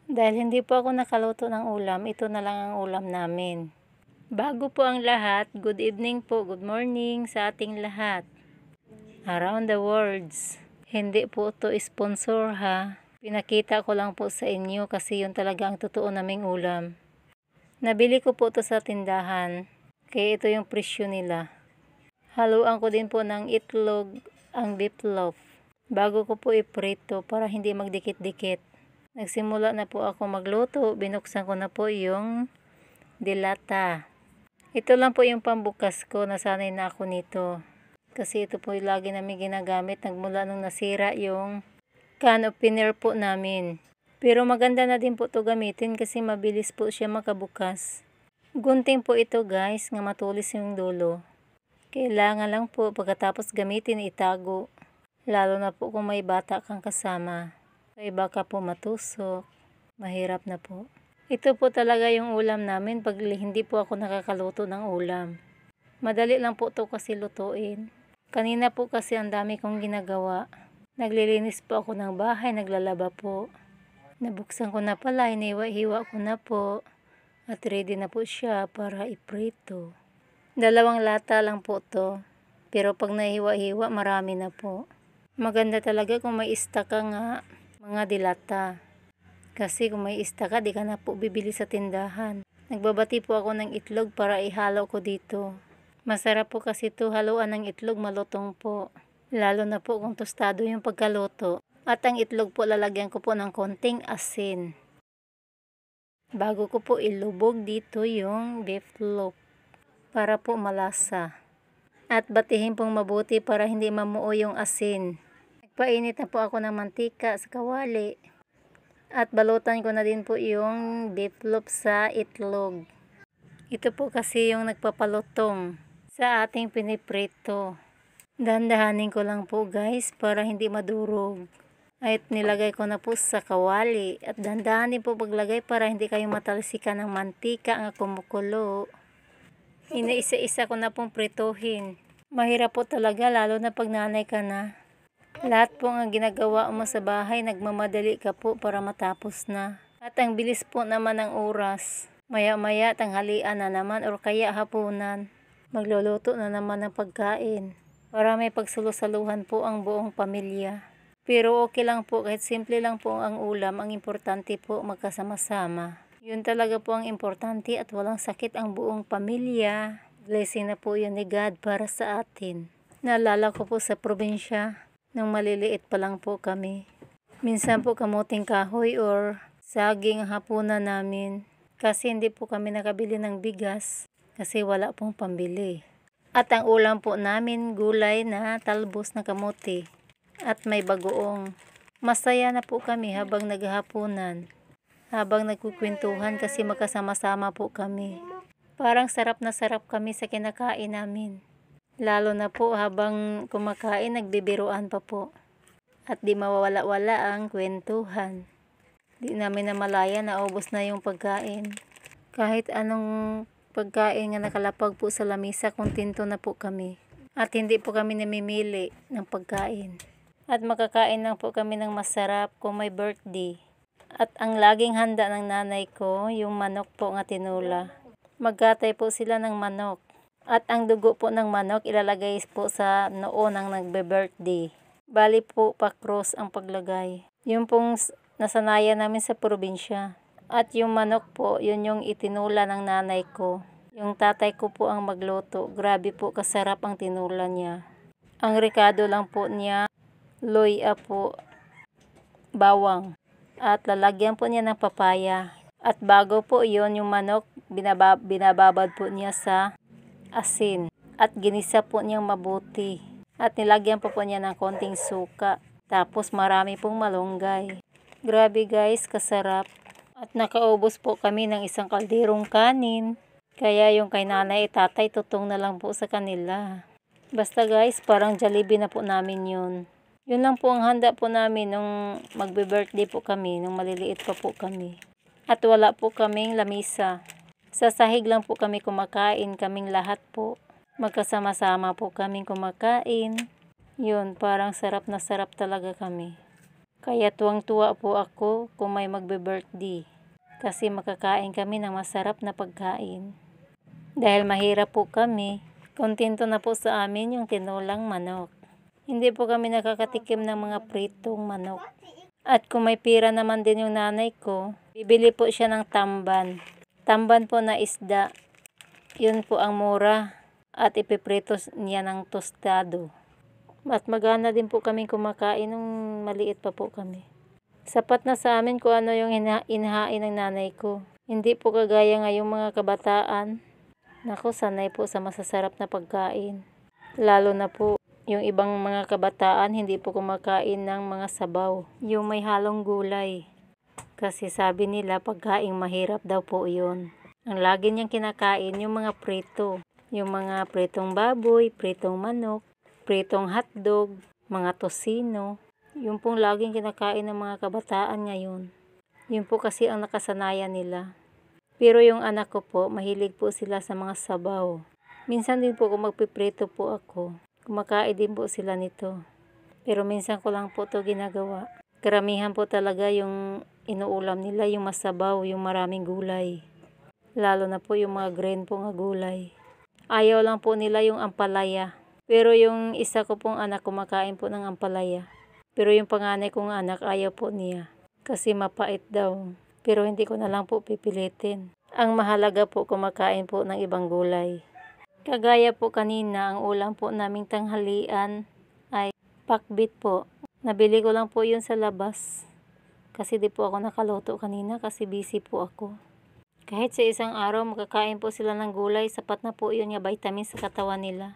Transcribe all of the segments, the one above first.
Dahil hindi po ako nakaluto ng ulam, ito na lang ang ulam namin. Bago po ang lahat, good evening po, good morning sa ating lahat. Around the world. Hindi po to sponsor ha. Pinakita ko lang po sa inyo kasi yun talaga ang totoo naming ulam. Nabili ko po to sa tindahan, kaya ito yung presyo nila. Haluan ko din po ng itlog ang beef loaf. Bago ko po iprito para hindi magdikit-dikit. Nagsimula na po ako magluto, binuksan ko na po yung dilata. Ito lang po yung pambukas ko, nasanay na ako nito. Kasi ito po yung lagi namin ginagamit, nagmula nung nasira yung can opener po namin. Pero maganda na din po ito gamitin kasi mabilis po siya makabukas. Gunting po ito guys, nga matulis yung dulo. Kailangan lang po pagkatapos gamitin itago. Lalo na po kung may bata kang kasama. Ay baka po matusok. Mahirap na po. Ito po talaga yung ulam namin pag hindi po ako nakakaluto ng ulam. Madali lang po ito kasi lutuin. Kanina po kasi ang dami kong ginagawa. Naglilinis po ako ng bahay, naglalaba po. Nabuksan ko na pala, hiniwa-hiwa ko na po. At ready na po siya para iprito. 2 lata lang po to. Pero pag nahiwa-hiwa, marami na po. Maganda talaga kung may stock ka nga mga dilata. Kasi kung may stock ka, di ka na po bibili sa tindahan. Nagbabati po ako ng itlog para ihalo ko dito. Masarap po kasi ito haluan ng itlog, malutong po. Lalo na po kung tostado yung pagkaluto. At ang itlog po lalagyan ko po ng konting asin. Bago ko po ilubog dito yung beef loaf para po malasa. At batihin pong mabuti para hindi mamuo yung asin. Nagpainit na po ako ng mantika sa kawali. At balutan ko na din po yung beef loaf sa itlog. Ito po kasi yung nagpapalutong sa ating piniprito. Dahan-dahanin ko lang po guys para hindi madurog. At nilagay ko na po sa kawali. At dahan-dahanin po paglagay para hindi kayo matalsikan ng mantika ang kumukulo. Inaisa-isa ko na pong prituhin. Mahirap po talaga lalo na pag nanay ka na. Lahat po ang ginagawa mo sa bahay, nagmamadali ka po para matapos na. At ang bilis po naman ng oras. Maya-maya tanghalian na naman or kaya hapunan. Magluluto na naman ng pagkain. Para may pagsalo-saluhan po ang buong pamilya. Pero okay lang po kahit simple lang po ang ulam. Ang importante po magkasama-sama. Yun talaga po ang importante at walang sakit ang buong pamilya. Blessing na po yun ni God para sa atin. Naalala ko po sa probinsya. Nung maliliit pa lang po kami. Minsan po kamuting kahoy or saging ang hapunan namin. Kasi hindi po kami nakabili ng bigas. Kasi wala pong pambili. At ang ulam po namin gulay na talbos na kamuti. At may bagoong. Masaya na po kami habang naghahapunan. Habang nagkukwentuhan kasi magkasama-sama po kami. Parang sarap na sarap kami sa kinakain namin. Lalo na po habang kumakain, nagbibiruan pa po. At di mawawala-wala ang kwentuhan. Di namin namalaya na ubos na yung pagkain. Kahit anong pagkain nga nakalapag po sa lamisa, kontento na po kami. At hindi po kami namimili ng pagkain. At makakain lang po kami ng masarap kung may birthday. At ang laging handa ng nanay ko, yung manok po nga tinula. Magkatay po sila ng manok. At ang dugo po ng manok ilalagay po sa noo ng nagbe-birthday. Bali po pa-cross ang paglagay. Yung pong nasanayan namin sa probinsya. At yung manok po, yun yung itinula ng nanay ko. Yung tatay ko po ang magluto. Grabe po kasarap ang tinula niya. Ang rekado lang po niya, loya po, bawang. At lalagyan po niya ng papaya. At bago po yun, yung manok, binababad po niya sa asin. At ginisa po niyang mabuti. At nilagyan po niya ng konting suka. Tapos marami pong malunggay. Grabe guys, kasarap. At nakaubos po kami ng isang kalderong kanin. Kaya yung kay nanay tatay tutong na lang po sa kanila. Basta guys, parang Jollibee na po namin yun. Yun lang po ang handa po namin nung magbe-birthday po kami, nung maliliit pa po kami. At wala po kaming lamisa. Sa sahig lang po kami kumakain, kaming lahat po. Magkasama-sama po kaming kumakain. Yun, parang sarap na sarap talaga kami. Kaya tuwang-tuwa po ako kung may magbe-birthday. Kasi makakain kami ng masarap na pagkain. Dahil mahirap po kami, kontento na po sa amin yung tinulang manok. Hindi po kami nakakatikim ng mga pritong manok. At kung may pira naman din yung nanay ko, bibili po siya ng tamban. Tamban po na isda. Yun po ang mura. At ipiprito niya ng tostado. At magana din po kami kumakain nung maliit pa po kami. Sapat na sa amin kung ano yung inahain ng nanay ko. Hindi po kagaya ngayong mga kabataan. Naku, sanay po sa masasarap na pagkain. Lalo na po yung ibang mga kabataan hindi po kumakain ng mga sabaw. Yung may halong gulay. Kasi sabi nila pagkain mahirap daw po yun. Ang lagi niyang kinakain yung mga prito. Yung mga pritong baboy, pritong manok, pritong hotdog, mga tosino. Yung pong laging kinakain ng mga kabataan ngayon. Yun po kasi ang nakasanayan nila. Pero yung anak ko po, mahilig po sila sa mga sabaw. Minsan din po kung magpiprito po ako, kumakain din po sila nito. Pero minsan ko lang po to ginagawa. Karamihan po talaga yung inuulam nila, yung masabaw, yung maraming gulay. Lalo na po yung mga green po nga gulay. Ayaw lang po nila yung ampalaya. Pero yung isa ko pong anak kumakain po ng ampalaya. Pero yung panganay kong anak ayaw po niya. Kasi mapait daw. Pero hindi ko na lang po pipilitin. Ang mahalaga po kumakain po ng ibang gulay. Kagaya po kanina, ang ulam po naming tanghalian ay pakbit po. Nabili ko lang po yun sa labas. Kasi di po ako nakaluto kanina kasi busy po ako. Kahit sa isang araw makakain po sila ng gulay, sapat na po yun nga vitamin sa katawan nila.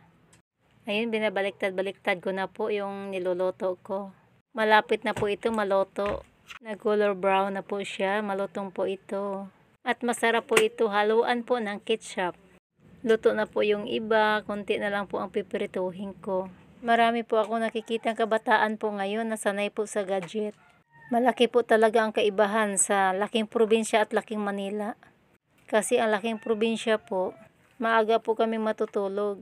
Ayun, binabaliktad-baliktad ko na po yung niluluto ko. Malapit na po ito maluto. Nag-color brown na po siya, malutong po ito. At masarap po ito, haluan po ng ketchup. Luto na po yung iba, konti na lang po ang pipirituhin ko. Marami po ako nakikitang kabataan po ngayon na sanay po sa gadget. Malaki po talaga ang kaibahan sa laking probinsya at laking Manila. Kasi ang laking probinsya po, maaga po kaming matutulog.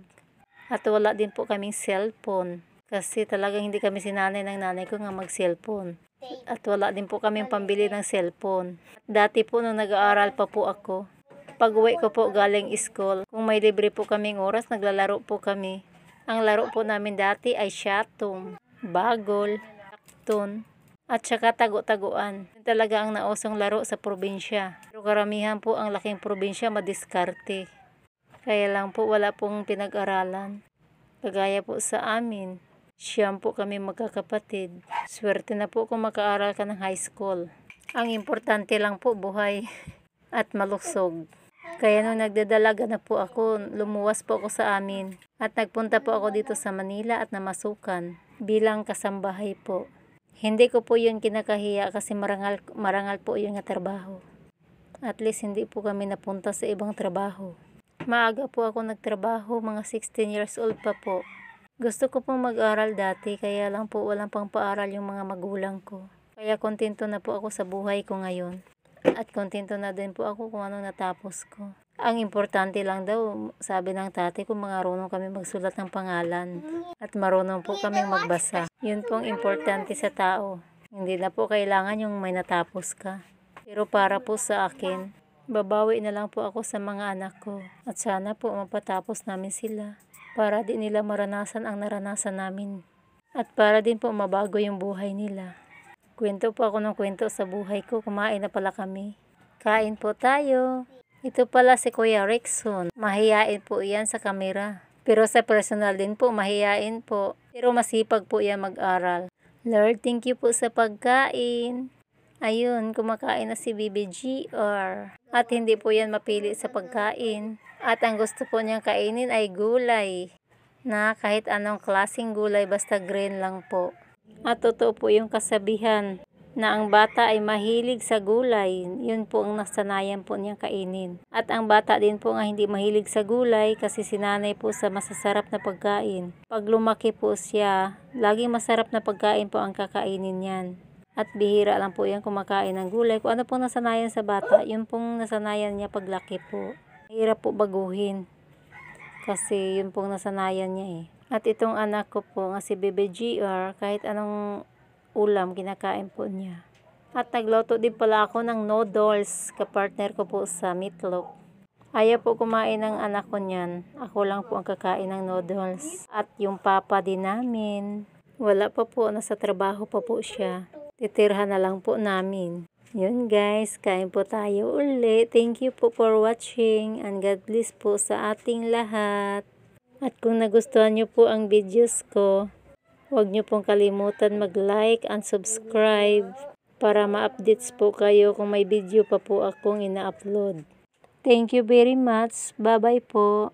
At wala din po kaming cellphone. Kasi talagang hindi kami sinanay ng nanay ko nga mag-cellphone. At wala din po kaming pambili ng cellphone. Dati po nung nag-aaral pa po ako, pag-uwi ko po galing school, kung may libre po kaming oras, naglalaro po kami. Ang laro po namin dati ay syatong, bagol, takton, at saka tago-taguan. Yun talaga ang nausong laro sa probinsya. Pero karamihan po ang laking probinsya madiskarte. Kaya lang po wala pong pinag-aralan. Kagaya po sa amin, siyam po kami magkakapatid. Swerte na po kung makaaral ka ng high school. Ang importante lang po buhay at malusog. Kaya nung nagdadalaga na po ako, lumuwas po ako sa amin. At nagpunta po ako dito sa Manila at namasukan bilang kasambahay po. Hindi ko po yun kinakahiya kasi marangal po yun nga trabaho. At least hindi po kami napunta sa ibang trabaho. Maaga po ako nagtrabaho, mga 16 years old pa po. Gusto ko pong mag-aral dati, kaya lang po walang pang paaral yung mga magulang ko. Kaya kontento na po ako sa buhay ko ngayon. At kontento na din po ako kung ano natapos ko. Ang importante lang daw, sabi ng tatay ko, marunong kami magsulat ng pangalan. At marunong po kaming magbasa. Yun pong importante sa tao. Hindi na po kailangan yung may natapos ka. Pero para po sa akin, babawi na lang po ako sa mga anak ko. At sana po mapatapos namin sila. Para di nila maranasan ang naranasan namin. At para din po mabago yung buhay nila. Kwento po ako ng kwento sa buhay ko. Kumain na pala kami. Kain po tayo. Ito pala si Kuya Rickson. Mahiyain po yan sa kamera. Pero sa personal din po, mahiyain po. Pero masipag po yan mag-aral. Lord, thank you po sa pagkain. Ayun, kumakain na si BBGR. At hindi po yan mapili sa pagkain. At ang gusto po niyang kainin ay gulay. Na kahit anong klaseng gulay, basta green lang po. At totoo po yung kasabihan na ang bata ay mahilig sa gulay. Yun po ang nasanayan po niyang kainin. At ang bata din po nga hindi mahilig sa gulay kasi sinanay po sa masasarap na pagkain. Pag lumaki po siya, laging masarap na pagkain po ang kakainin niyan. At bihira lang po yan kumakain ng gulay. Kung ano pong nasanayan sa bata, yun pong nasanayan niya paglaki po. Mahirap po baguhin. Kasi yun pong nasanayan niya eh. At itong anak ko po nga si BBGR, kahit anong ulam, kinakain po niya. At nagluto din pala ako ng noodles, kapartner ko po sa meatloaf. Ayaw po kumain ng anak ko niyan. Ako lang po ang kakain ng noodles. At yung papa din namin, wala pa po, nasa trabaho pa po siya. Titirhan na lang po namin. Yun guys, kain po tayo uli. Thank you po for watching and God bless po sa ating lahat. At kung nagustuhan nyo po ang videos ko, huwag nyo pong kalimutan mag-like and subscribe para ma-updates po kayo kung may video pa po akong ina-upload. Thank you very much. Bye-bye po.